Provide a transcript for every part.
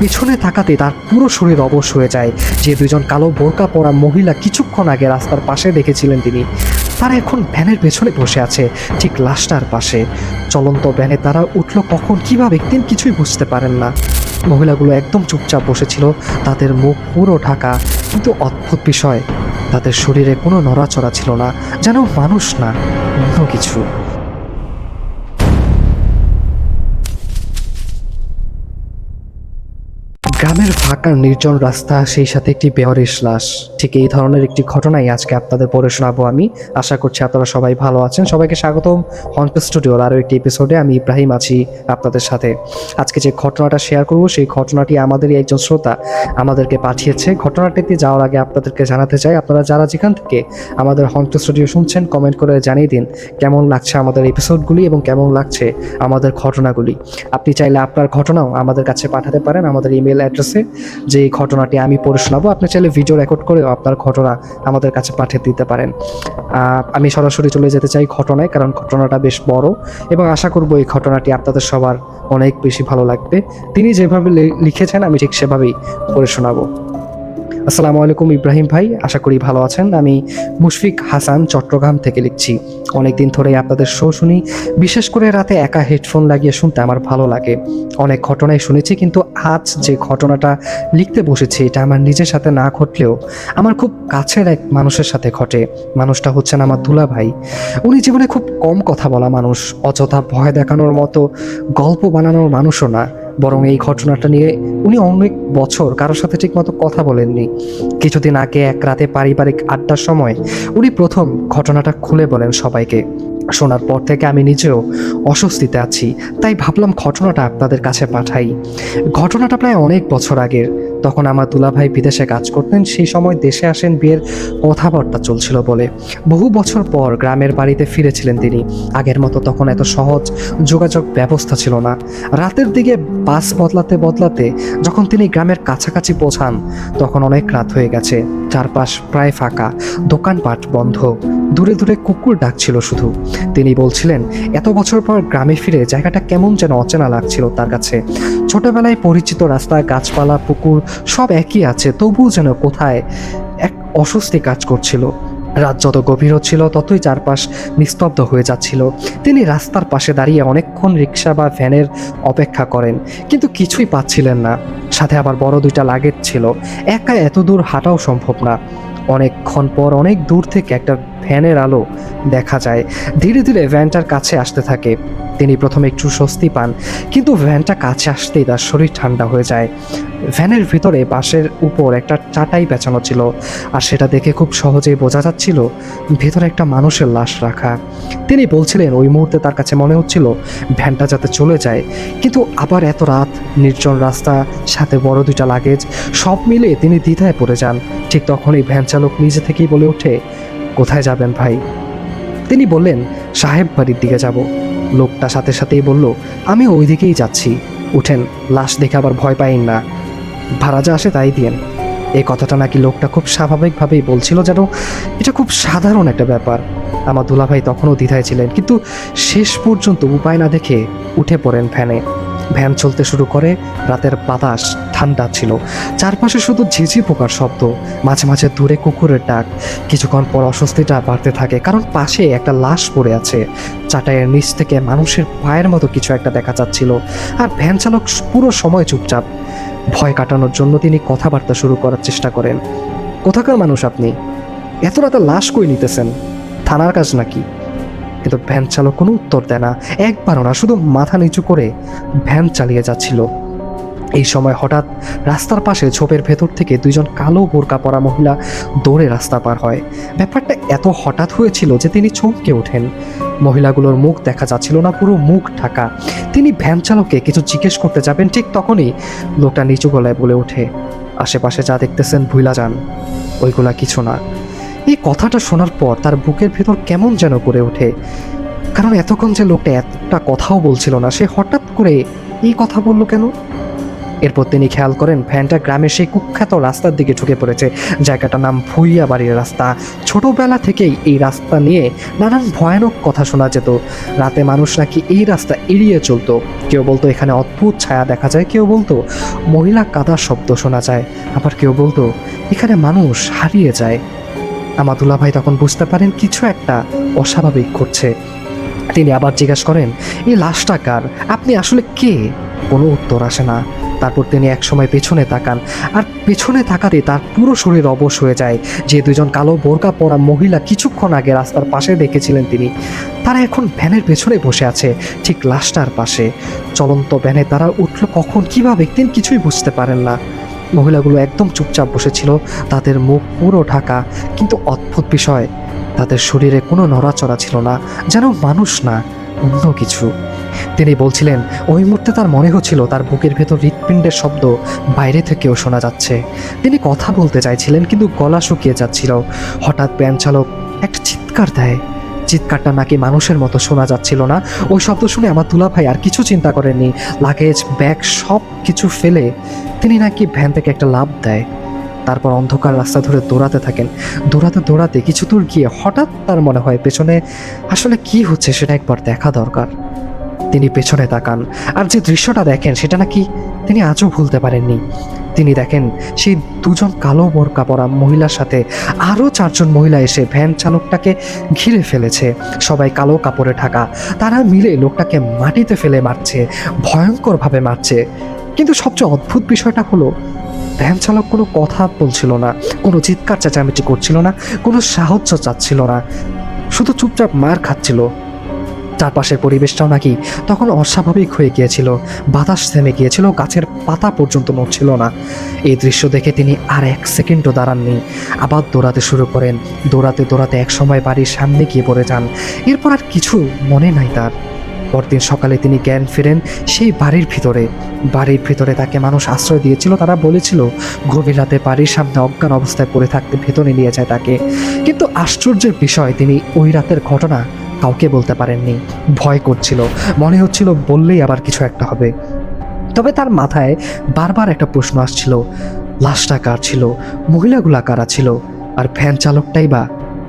পেছনে তাকাতে তার পুরো শরীর অবশ হয়ে যায়। যে দুজন কালো বোরকা পরা মহিলা কিছুক্ষণ আগে রাস্তার পাশে দেখেছিলেন তিনি, তারা এখন ভ্যানের পেছনে বসে আছে, ঠিক লাশটার পাশে। চলন্ত ভ্যানে তারা উঠলো কখন, কিভাবে, তিনি কিছুই বুঝতে পারেন না। মহিলাগুলো একদম চুপচাপ বসেছিল, তাদের মুখ পুরো ঢাকা। কিন্তু অদ্ভুত বিষয়, তাদের শরীরে কোনো নড়াচড়া ছিল না, যেন মানুষ না, অন্য কিছু। গ্রামের ফাঁকা নির্জন রাস্তা, সেই সাথে একটি বেয়ারিশ লাশ। ঠিক এই ধরনের একটি ঘটনাই আজকে আপনাদের পড়ে শোনাবো আমি। আশা করছি আপনারা সবাই ভালো আছেন। সবাইকে স্বাগতম হন্ট স্টুডিওর আরও একটি এপিসোডে। আমি ইব্রাহিম আছি আপনাদের সাথে। আজকে যে ঘটনাটা শেয়ার করব, সেই ঘটনাটি আমাদেরই একজন শ্রোতা আমাদেরকে পাঠিয়েছে। ঘটনাটিতে যাওয়ার আগে আপনাদেরকে জানাতে চাই, আপনারা যারা যেখান থেকে আমাদের হন্ট স্টুডিও শুনছেন, কমেন্ট করে জানিয়ে দিন কেমন লাগছে আমাদের এপিসোডগুলি এবং কেমন লাগছে আমাদের ঘটনাগুলি। আপনি চাইলে আপনার ঘটনাও আমাদের কাছে পাঠাতে পারেন আমাদের ইমেল অ্যাড্রেসে, যে ঘটনাটি আমি পড়ে শোনাবো। আপনি চাইলে ভিডিও রেকর্ড করেও আপনার ঘটনা আমাদের কাছে পাঠিয়ে দিতে পারেন। আমি সরাসরি চলে যেতে চাই ঘটনায়, কারণ ঘটনাটা বেশ বড় এবং আশা করব এই ঘটনাটি আপনাদের সবার অনেক বেশি ভালো লাগবে। তিনি যেভাবে লিখেছেন আমি ঠিক সেভাবেই পড়ে শোনাবো। আসসালামু আলাইকুম ইব্রাহিম ভাই, আশা করি ভালো আছেন। আমি মুশফিক হাসান চট্টগ্রাম থেকে লিখছি। অনেকদিন ধরেই আপনাদের শো শুনি, বিশেষ করে রাতে একা হেডফোন লাগিয়ে শুনতে আমার ভালো লাগে। অনেক ঘটনাই শুনেছি, কিন্তু আজ যে ঘটনাটা লিখতে বসেছি এটা আমার নিজের সাথে না ঘটলেও আমার খুব কাছের এক মানুষের সাথে ঘটে। মানুষটা হচ্ছেন আমার দুলা ভাই। উনি জীবনে খুব কম কথা বলা মানুষ, অযথা ভয় দেখানোর মতো গল্প বানানোর মানুষও না। বরং এই ঘটনাটা নিয়ে উনি অনেক বছর কারোর সাথে ঠিকমতো কথা বলেননি। কিছুদিন আগে এক রাতে পারিবারিক আড্ডার সময় উনি প্রথম ঘটনাটা খুলে বলেন সবাইকে। শোনার পর থেকে আমি নিজেও অস্বস্তিতে আছি, তাই ভাবলাম ঘটনাটা আপনাদের কাছে পাঠাই। ঘটনাটা প্রায় অনেক বছর আগের। তখন আমার দুলাভাই বিদেশে কাজ করতেন। সেই সময় দেশে আসেন বিয়ের কথাবার্তা চলছিল বলে। বহু বছর পর গ্রামের বাড়িতে ফিরেছিলেন তিনি। আগের মতো তখন এত সহজ যোগাযোগ ব্যবস্থা ছিল না। রাতের দিকে বাস বদলাতে বদলাতে যখন তিনি গ্রামের কাছাকাছি পৌঁছান, তখন অনেক রাত হয়ে গেছে। চারপাশ প্রায় ফাঁকা, দোকানপাট বন্ধ, দূরে দূরে কুকুর ডাকছিল শুধু। তিনি বলছিলেন এত বছর পর গ্রামে ফিরে জায়গাটা কেমন যেন অচেনা লাগছিল তার কাছে। ছোটবেলায় পরিচিত রাস্তা, গাছপালা, পুকুর সব একই আছে, তবুও যেন কোথায় এক অস্বস্তি কাজ করছিল। রাত যত গভীর হচ্ছিল ততই চারপাশ নিস্তব্ধ হয়ে যাচ্ছিল। তিনি রাস্তার পাশে দাঁড়িয়ে অনেকক্ষণ রিক্সা বা ভ্যানের অপেক্ষা করেন, কিন্তু কিছুই পাচ্ছিলেন না। সাথে আবার বড় দুইটা লাগেজ ছিল, একা এত দূর হাঁটাও সম্ভব না। অনেকক্ষণ পর অনেক দূর থেকে একটা ভ্যানের আলো দেখা যায়। ধীরে ধীরে ভ্যানটার কাছে আসতে থাকে। তিনি প্রথমে একটু স্বস্তি পান, কিন্তু ভ্যানটা কাছে আসতেই তার শরীর ঠান্ডা হয়ে যায়। ভ্যানের ভিতরে বাসের উপর একটা চাটাই পেঁচানো ছিল, আর সেটা দেখে খুব সহজেই বোঝা যাচ্ছিল ভেতরে একটা মানুষের লাশ রাখা। তিনি বলছিলেন ওই মুহূর্তে তার কাছে মনে হচ্ছিল ভ্যানটা যাতে চলে যায়, কিন্তু আবার এত রাত, নির্জন রাস্তা, সাথে বড় দুইটা লাগেজ, সব মিলিয়ে তিনি দ্বিধায় পড়ে যান। ঠিক তখনই ভ্যান চালক নিজে থেকেই বলে ওঠে, কোথায় যাবেন ভাই? তিনি বললেন, সাহেব বাড়ির দিকে যাব। লোকটা সাথে সাথেই বলল, আমি ওই দিকেই যাচ্ছি, উঠেন, লাশ দেখে আবার ভয় পাইন না, ভাড়া যা আসে তাই দিয়েন। এই কথাটা নাকি লোকটা খুব স্বাভাবিকভাবেই বলছিল, যেন এটা খুব সাধারণ একটা ব্যাপার। আমার দুলাভাই তখনও দ্বিধায় ছিলেন, কিন্তু শেষ পর্যন্ত উপায় না দেখে উঠে পড়েন ভ্যানে। ভ্যান চলতে শুরু করে। রাতের বাতাস ঠান্ডা ছিল, চারপাশে শুধু ঝিঝি পোকার শব্দ, মাঝে মাঝে দূরে কুকুরের ডাক। কিছুক্ষণ পর অস্বস্তিটা বাড়তে থাকে, কারণ পাশে একটা লাশ পড়ে আছে। চাটাইয়ের নিচ থেকে মানুষের পায়ের মতো কিছু একটা দেখা যাচ্ছিল, আর ভ্যান চালক পুরো সময় চুপচাপ। ভয় কাটানোর জন্য তিনি কথাবার্তা শুরু করার চেষ্টা করেন। কোথাকার মানুষ আপনি? এত রাতে লাশ কই নিতেছেন? থানার কাজ নাকি? কিন্তু ভ্যান চালক কোনো উত্তর দেয় না, একবারও না, শুধু মাথা নিচু করে ভ্যান চালিয়ে যাচ্ছিল। এই সময় হঠাৎ রাস্তার পাশে ঝোপের ভেতর থেকে দুইজন কালো বোরকা পরা মহিলা দৌড়ে রাস্তা পার হয়। ব্যাপারটা এত হঠাৎ হয়েছিল যে তিনি চমকে ওঠেন। মহিলাগুলোর মুখ দেখা যাচ্ছিল না, পুরো মুখ ঢাকা। তিনি ভ্যান চালককে কিছু জিজ্ঞেস করতে যাবেন, ঠিক তখনই লোকটা নিচু গলায় বলে ওঠে, আশেপাশে যা দেখতেছেন ভুইলা যান, ওইগুলা কিছু না। এই কথাটা শোনার পর তার বুকের ভেতর কেমন যেন করে ওঠে, কারণ এতক্ষণ যে লোকটা একটা কথাও বলছিল না, সে হঠাৎ করে এই কথা বলল কেন? এরপর তিনি খেয়াল করেন ভ্যানটা গ্রামের সেই কুখ্যাত রাস্তার দিকে ঢুকে পড়েছে। জায়গাটার নাম ভুইয়া বাড়ির রাস্তা। ছোটবেলা থেকেই এই রাস্তা নিয়ে নানান ভয়ানক কথা শোনা যেত। রাতে মানুষ নাকি এই রাস্তা এড়িয়ে চলতো। কেউ বলতো এখানে অদ্ভুত ছায়া দেখা যায়, কেউ বলতো মহিলা কাদার শব্দ শোনা যায়, আবার কেউ বলতো এখানে মানুষ হারিয়ে যায়। আমার দুলাভাই তখন বুঝতে পারেন কিছু একটা অস্বাভাবিক ঘটছে। তিনি আবার জিজ্ঞাসা করেন, এই লাশটা কার? আপনি আসলে কে? কোনো উত্তর আসে না। তারপর তিনি একসময় পেছনে তাকান, আর পেছনে তাকাতে তার পুরো শরীর অবশ হয়ে যায়। যে দুজন কালো বোরকা পরা মহিলা কিছুক্ষণ আগে রাস্তার পাশে দেখেছিলেন তিনি, তারা এখন ভ্যানের পেছনে বসে আছে, ঠিক লাশটার পাশে। চলন্ত ভ্যানে তারা উঠল কখন, কিভাবে, তিনি কিছুই বুঝতে পারেন না। মহিলাগুলো একদম চুপচাপ বসেছিল, তাদের মুখ পুরো ঢাকা, কিন্তু অদ্ভুত বিষয়, তাদের শরীরে কোনো নড়াচড়া ছিল না, যেন মানুষ না, অন্য কিছু। তিনি বলছিলেন ওই মুহূর্তে তার মনে হচ্ছিল তার বুকের ভেতর হৃৎপিণ্ডের শব্দ বাইরে থেকেও শোনা যাচ্ছে। তিনি কথা বলতে চাইছিলেন কিন্তু গলা শুকিয়ে যাচ্ছিল। হঠাৎ ভ্যান চালক একটা চিৎকার দেয়। চিৎকারটা নাকি মানুষের মতো শোনা যাচ্ছিল না। ওই শব্দ শুনে আমার দুলাভাই আর কিছু চিন্তা করেননি। লাগেজ, ব্যাগ সব কিছু ফেলে তিনি নাকি ভ্যান থেকে একটা লাফ দেয়। তারপর অন্ধকার রাস্তা ধরে দৌড়াতে থাকেন। দৌড়াতে দৌড়াতে কিছু দূর গিয়ে হঠাৎ তার মনে হয় পেছনে আসলে কি হচ্ছে সেটা একবার দেখা দরকার। তিনি পেছনে তাকান, আর যে দৃশ্যটা দেখেন সেটা নাকি তিনি আজও ভুলতে পারেননি। তিনি দেখেন সেই দুজন কালো বোরকা পরা মহিলার সাথে আরও 4 জন মহিলা এসে ভ্যান চালকটাকে ঘিরে ফেলেছে। সবাই কালো কাপড়ে ঢাকা। তারা মিলে লোকটাকে মাটিতে ফেলে মারছে, ভয়ঙ্করভাবে মারছে। কিন্তু সবচেয়ে অদ্ভুত বিষয়টা হলো ভ্যান চালক কোনো কথা বলছিল না, কোনো চিৎকার চেঁচামেচি করছিল না, কোনো সাহায্য চাচ্ছিল না, শুধু চুপচাপ মার খাচ্ছিল। চারপাশের পরিবেশটাও নাকি তখন অস্বাভাবিক হয়ে গিয়েছিল। বাতাস থেমে গিয়েছিল, গাছের পাতা পর্যন্ত নড়ছিল না। এই দৃশ্য দেখে তিনি আর 1 সেকেন্ডও দাঁড়াননি, আবার দৌড়াতে শুরু করেন। দৌড়াতে দৌড়াতে একসময় বাড়ির সামনে গিয়ে পড়ে যান। এরপর আর কিছু মনে নাই তার। পরদিন সকালে তিনি জ্ঞান ফেরেন সেই বাড়ির ভিতরে। বাড়ির ভিতরে তাকে মানুষ আশ্রয় দিয়েছিল। তারা বলেছিল গভীর রাতে বাড়ির সামনে অজ্ঞান অবস্থায় পড়ে থাকতে ভেতরে নিয়ে যায় তাকে। কিন্তু আশ্চর্যের বিষয়, তিনি ওই রাতের ঘটনা কাউকে বলতে পারেননি। ভয় করছিল, মনে হচ্ছিল বললেই আবার কিছু একটা হবে। তবে তার মাথায় বারবার একটা প্রশ্ন আসছিল, লাশটা কার ছিল, মহিলাগুলা কারা ছিল, আর ভ্যান চালকটাই বা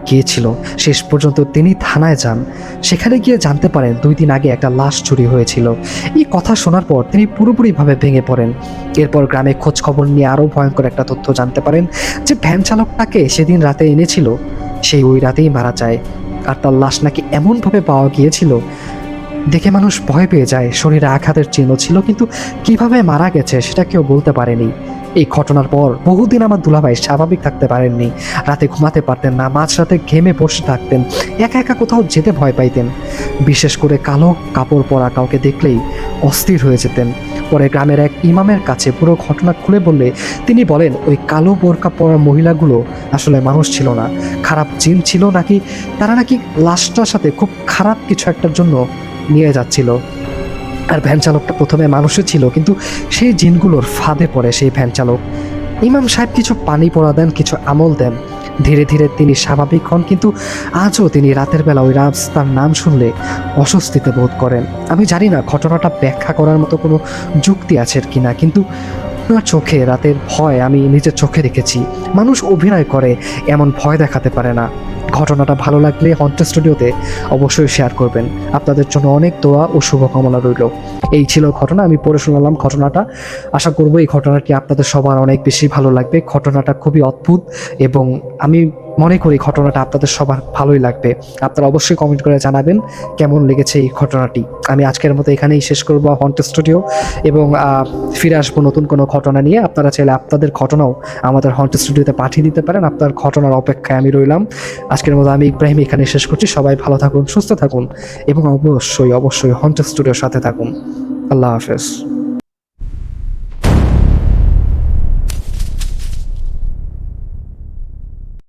কে ছিল? শেষ পর্যন্ত তিনি থানায় যান। সেখানে গিয়ে জানতে পারেন 2 দিন আগে একটা লাশ চুরি হয়েছিল। এই কথা শোনার পর তিনি পুরোপুরিভাবে ভেঙে পড়েন। এরপর গ্রামে খোঁজ খবর নিয়ে আরও ভয়ঙ্কর একটা তথ্য জানতে পারেন যে ভ্যান চালকটাকে সেদিন রাতে এনেছিল, সেই ওই রাতেই মারা যায়। আর তার লাশ নাকি এমনভাবে পাওয়া গিয়েছিল দেখে মানুষ ভয় পেয়ে যায়। শরীরে আঘাতের চিহ্ন ছিল, কিন্তু কিভাবে মারা গেছে সেটা কেউ বলতে পারেনি। এই ঘটনার পর বহুদিন আমার দুলাভাই স্বাভাবিক থাকতে পারেননি। রাতে ঘুমাতে পারতেন না, মাঝরাতে ঘেমে বসে থাকতেন, একা একা কোথাও যেতে ভয় পাইতেন। বিশেষ করে কালো কাপড় পরা কাউকে দেখলেই অস্থির হয়ে যেতেন। পরে গ্রামের এক ইমামের কাছে পুরো ঘটনা খুলে বললে তিনি বলেন ওই কালো বোরকা পরা মহিলাগুলো আসলে মানুষ ছিল না, খারাপ জিন ছিল, নাকি তারা নাকি লাশটার সাথে খুব খারাপ কিছু একটার জন্য নিয়ে যাচ্ছিল। আর ভ্যান চালকটা প্রথমে মানুষই ছিল, কিন্তু সেই জিনগুলোর ফাঁদে পড়ে সেই ভ্যান চালক। ইমাম সাহেব কিছু পানি পড়া দেন, কিছু আমল দেন। ধীরে ধীরে তিনি স্বাভাবিক হন, কিন্তু আজও তিনি রাতের বেলা ওই রাস্তার নাম শুনলে অস্বস্তিতে বোধ করেন। আমি জানি না ঘটনাটা ব্যাখ্যা করার মতো কোনো যুক্তি আছে কিনা, কিন্তু ওনার চোখে রাতের ভয় আমি নিজের চোখে দেখেছি। মানুষ অভিনয় করে, এমন ভয় দেখাতে পারে না। ঘটনাটা ভালো লাগলে হন্টেড স্টুডিওতে অবশ্যই শেয়ার করবেন। আপনাদের জন্য অনেক দোয়া ও শুভকামনা রইল। এই ছিল ঘটনা, আমি পড়ে শোনালাম ঘটনাটা। আশা করব এই ঘটনাটি আপনাদের সবার অনেক বেশি ভালো লাগবে। ঘটনাটা খুবই অদ্ভুত এবং আমি মনে করি ঘটনাটা আপনাদের সবার ভালোই লাগবে। আপনারা অবশ্যই কমেন্ট করে জানাবেন কেমন লেগেছে এই ঘটনাটি। আমি আজকের মতো এখানেই শেষ করব হন্টেড স্টুডিও, এবং ফিরে আসবো নতুন কোনো ঘটনা নিয়ে। আপনারা চাইলে আপনাদের ঘটনাও আমাদের হন্টেড স্টুডিওতে পাঠিয়ে দিতে পারেন। আপনার ঘটনার অপেক্ষায় আমি রইলাম। আজকের মতো আমি ইব্রাহিম এখানে শেষ করছি। সবাই ভালো থাকুন, সুস্থ থাকুন এবং অবশ্যই অবশ্যই হন্টেড স্টুডিওর সাথে থাকুন। আল্লাহ হাফেজ।